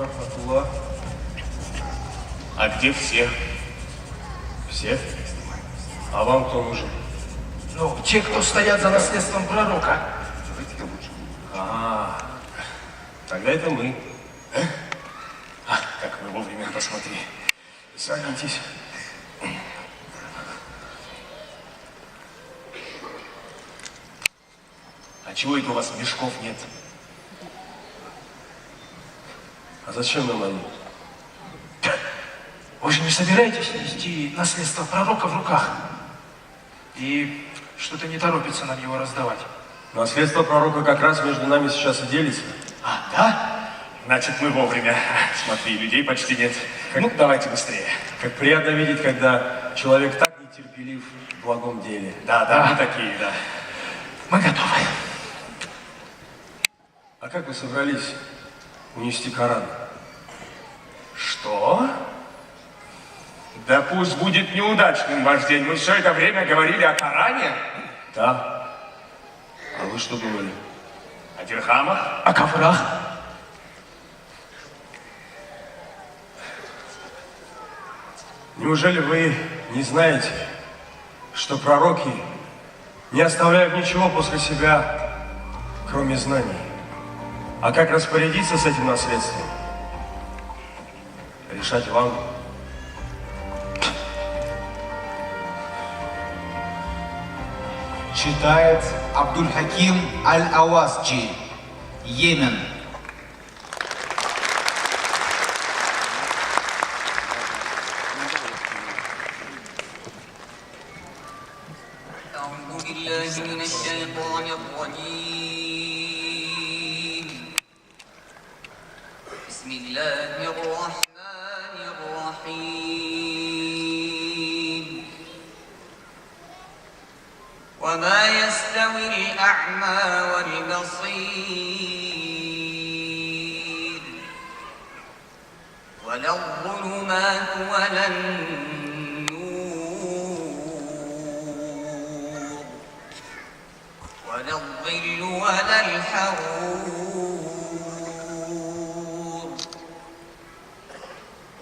ورحمة. А где все? Все? А вам кто нужен? Ну, те, кто стоят за наследством пророка. А, тогда это мы. Как вы вовремя, посмотри. Садитесь. А чего это у вас мешков нет? А зачем нам они? Вы же не собираетесь нести наследство пророка в руках? И что-то не торопится нам его раздавать. Наследство пророка как раз между нами сейчас и делится. А, да? Значит, мы вовремя. Смотри, людей почти нет. Ну, давайте быстрее. Как приятно видеть, когда человек так нетерпелив в благом деле. Да, мы такие, да. Мы готовы. А как вы собрались унести Коран? Что? Да пусть будет неудачным ваш день. Мы все это время говорили о Коране. Да. А вы что думали? О дирхамах. О коврах? Неужели вы не знаете, что пророки не оставляют ничего после себя, кроме знаний? А как распорядиться с этим наследством? Решать вам. Читает Абдуль-Хаким Аль-Ауазджи, Йемен. بسم الله الرحمن الرحيم وما يستوي الأعمى والبصير ولا الظلمات ولا النور ولا الظل ولا الحرور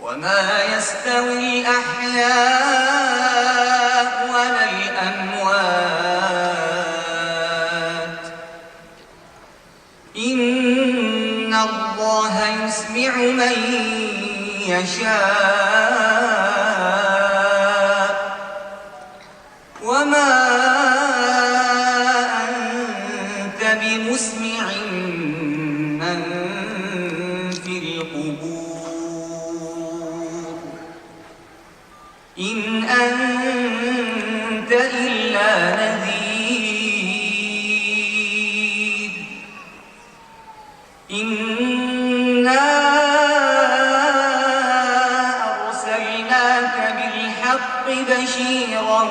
وما يستوي الأحياء ولا الأموات إن الله يسمع من يشاء وما أنت بمسمع من في القبور إن أنت إلا نذير إنا أرسلناك بالحق بشيرا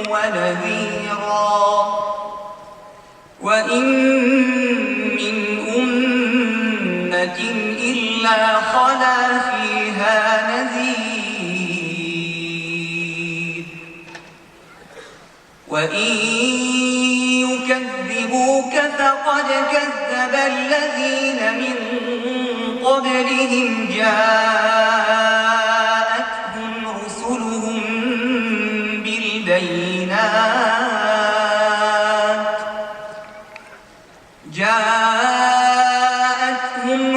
ونذيرا وإن من أمة إلا خلا فيها نذير وإن يكذبوك فقد كذب الذين من قبلهم جاءتهم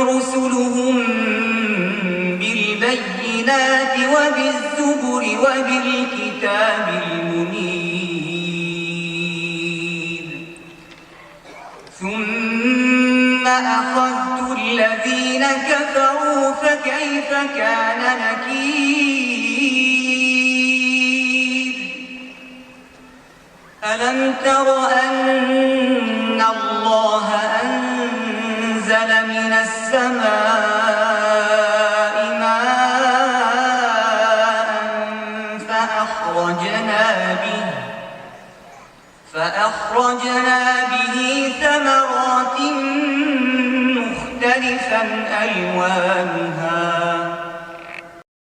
رسلهم بالبينات وبالزبر وبالكتاب المنير ثم أخذت الذين كفروا فكيف كان نكير ألم تر أن الله أنزل من السماء ماء فأخرجنا به ثمرات مختلفا ألوانها